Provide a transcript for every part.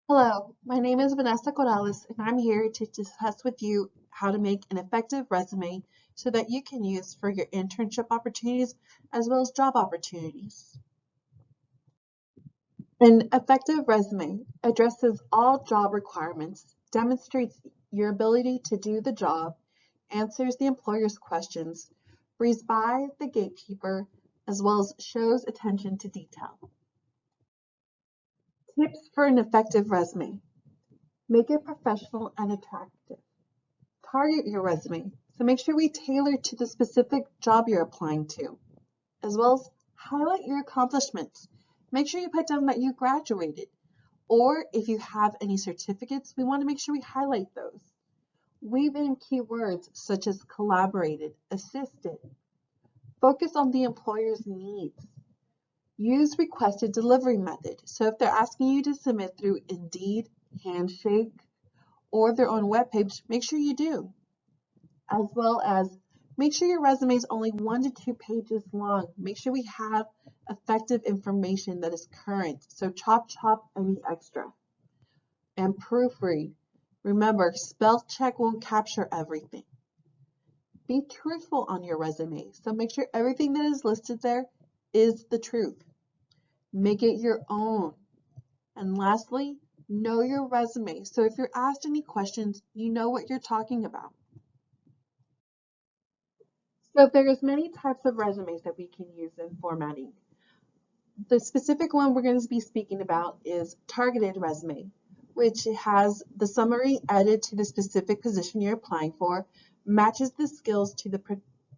Hello, my name is Vanessa Corrales, and I'm here to discuss with you how to make an effective resume so that you can use for your internship opportunities as well as job opportunities. An effective resume addresses all job requirements, demonstrates your ability to do the job, answers the employer's questions, breezes by the gatekeeper, as well as shows attention to detail. Tips for an effective resume. Make it professional and attractive. Target your resume. So make sure we tailor to the specific job you're applying to, as well as highlight your accomplishments. Make sure you put down that you graduated, or if you have any certificates, we want to make sure we highlight those. Weave in keywords such as collaborated, assisted. Focus on the employer's needs. Use requested delivery method. So if they're asking you to submit through Indeed, Handshake, or their own webpage, make sure you do. As well as make sure your resume is only 1 to 2 pages long. Make sure we have effective information that is current. So chop any extra. And proofread. Remember, spell check won't capture everything. Be truthful on your resume. So make sure everything that is listed there is the truth. Make it your own. And lastly, know your resume. So if you're asked any questions, you know what you're talking about. So there's many types of resumes that we can use in formatting. The specific one we're going to be speaking about is targeted resume, which has the summary added to the specific position you're applying for, matches the skills to the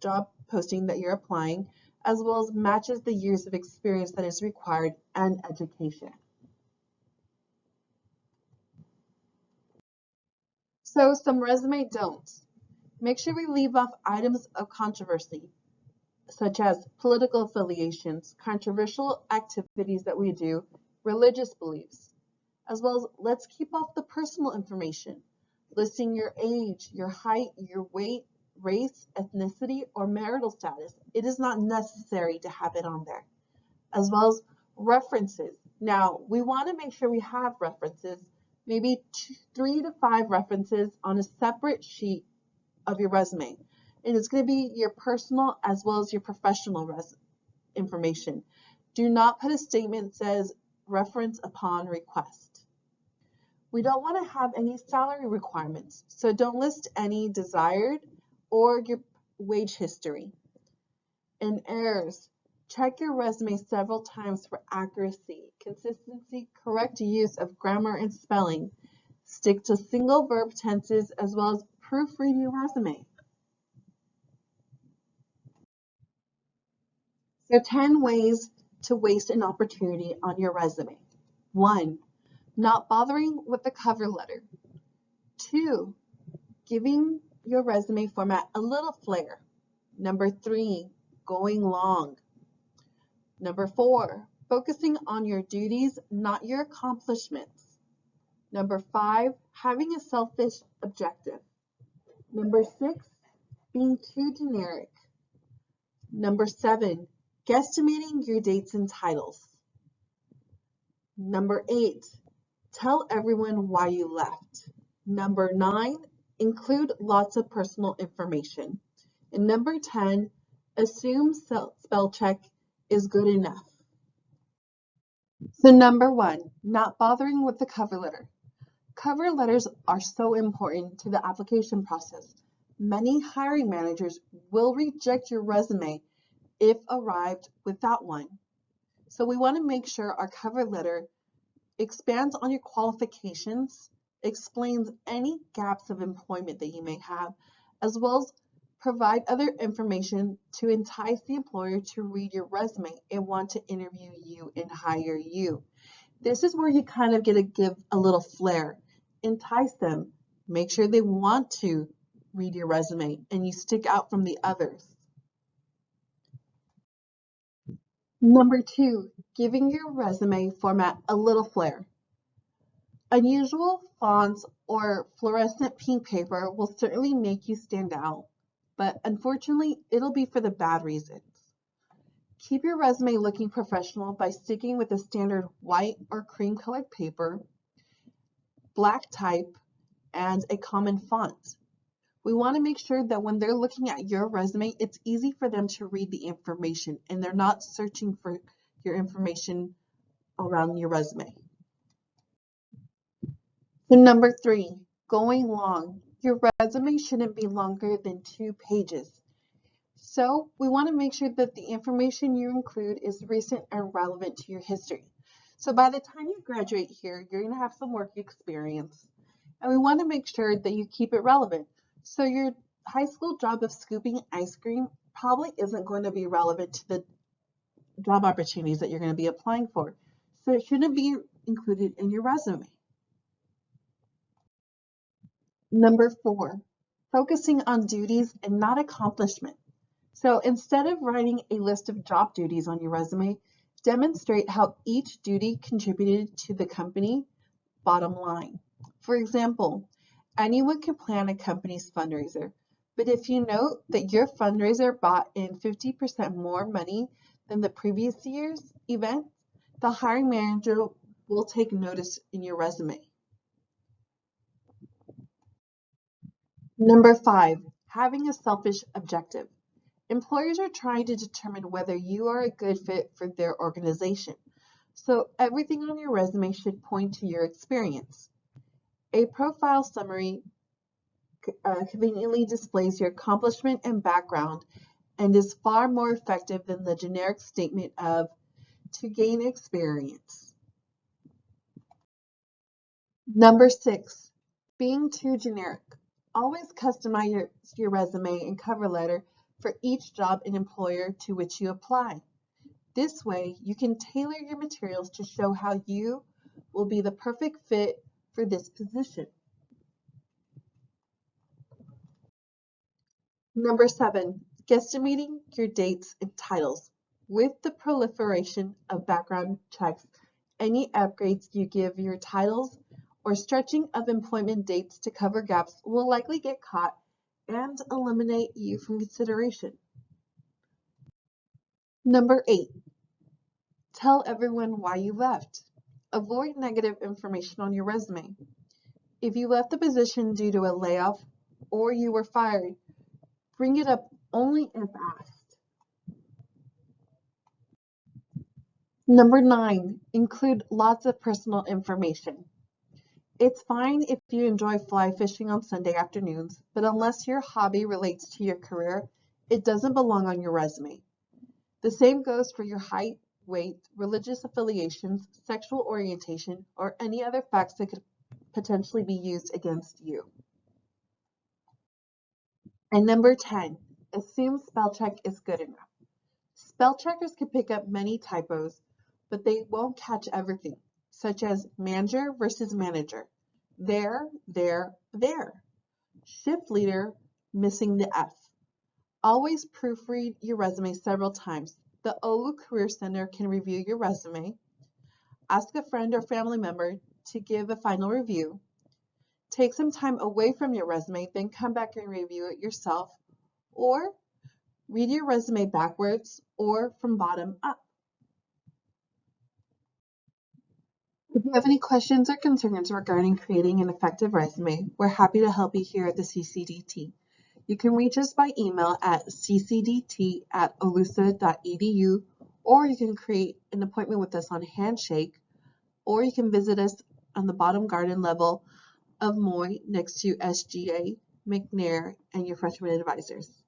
job posting that you're applying, as well as matches the years of experience that is required and education. So some resume don'ts. Make sure we leave off items of controversy, such as political affiliations, controversial activities that we do, religious beliefs, as well as let's keep off the personal information, listing your age, your height, your weight, race, ethnicity, or marital status. It is not necessary to have it on there, as well as references. Now, we want to make sure we have references, maybe 3 to 5 references on a separate sheet of your resume. And it's going to be your personal as well as your professional information. Do not put a statement that says reference upon request. We don't want to have any salary requirements, so don't list any desired or your wage history. And errors. Check your resume several times for accuracy, consistency, correct use of grammar and spelling. Stick to single verb tenses as well as proofread your resume. So 10 ways to waste an opportunity on your resume. 1. Not bothering with the cover letter. 2. Giving your resume format a little flair. Number 3. Going long. Number 4. Focusing on your duties, not your accomplishments. Number 5. Having a selfish objective. Number 6. Being too generic. Number 7. Guesstimating your dates and titles. Number 8. Tell everyone why you left. Number 9. Include lots of personal information. And number 10. Assume spell check is good enough. So number 1, not bothering with the cover letter. Cover letters are so important to the application process. Many hiring managers will reject your resume if arrived without one. So we want to make sure our cover letter expands on your qualifications, explains any gaps of employment that you may have, as well as provide other information to entice the employer to read your resume and want to interview you and hire you. This is where you kind of get to give a little flair, entice them, make sure they want to read your resume and you stick out from the others. Number 2, giving your resume format a little flair. Unusual fonts or fluorescent pink paper will certainly make you stand out, but unfortunately, it'll be for the bad reasons. Keep your resume looking professional by sticking with a standard white or cream colored paper. black type, and a common font. We want to make sure that when they're looking at your resume, it's easy for them to read the information and they're not searching for your information around your resume. So number 3, going long. Your resume shouldn't be longer than 2 pages. So we want to make sure that the information you include is recent and relevant to your history. So by the time you graduate here, you're going to have some work experience. And we want to make sure that you keep it relevant. So your high school job of scooping ice cream probably isn't going to be relevant to the job opportunities that you're going to be applying for. So it shouldn't be included in your resume. Number 4, focusing on duties and not accomplishment. So instead of writing a list of job duties on your resume, demonstrate how each duty contributed to the company bottom line. For example, anyone can plan a company's fundraiser, but if you note that your fundraiser brought in 50% more money than the previous year's event, the hiring manager will take notice in your resume. Number 5, having a selfish objective. Employers are trying to determine whether you are a good fit for their organization. So everything on your resume should point to your experience. A profile summary conveniently displays your accomplishment and background and is far more effective than the generic statement of to gain experience. Number 6, being too generic. Always customize your resume and cover letter for each job and employer to which you apply. This way, you can tailor your materials to show how you will be the perfect fit for this position. Number 7, guesstimating your dates and titles. With the proliferation of background checks, any upgrades you give your titles or stretching of employment dates to cover gaps will likely get caught and eliminate you from consideration. Number 8, tell everyone why you left. Avoid negative information on your resume. If you left the position due to a layoff or you were fired, bring it up only if asked. Number 9, include lots of personal information. It's fine if you enjoy fly fishing on Sunday afternoons, but unless your hobby relates to your career, it doesn't belong on your resume. The same goes for your height, weight, religious affiliations, sexual orientation, or any other facts that could potentially be used against you. And number 10, assume spell check is good enough. Spell checkers can pick up many typos, but they won't catch everything, such as manager versus manager, there, shift leader, missing the F. Always proofread your resume several times. The OLU Career Center can review your resume. Ask a friend or family member to give a final review. Take some time away from your resume, then come back and review it yourself, or read your resume backwards or from bottom up. If you have any questions or concerns regarding creating an effective resume, we're happy to help you here at the CCDT. You can reach us by email at ccdt@olusa.edu, or you can create an appointment with us on Handshake, or you can visit us on the bottom garden level of Moy next to SGA, McNair, and your freshman advisors.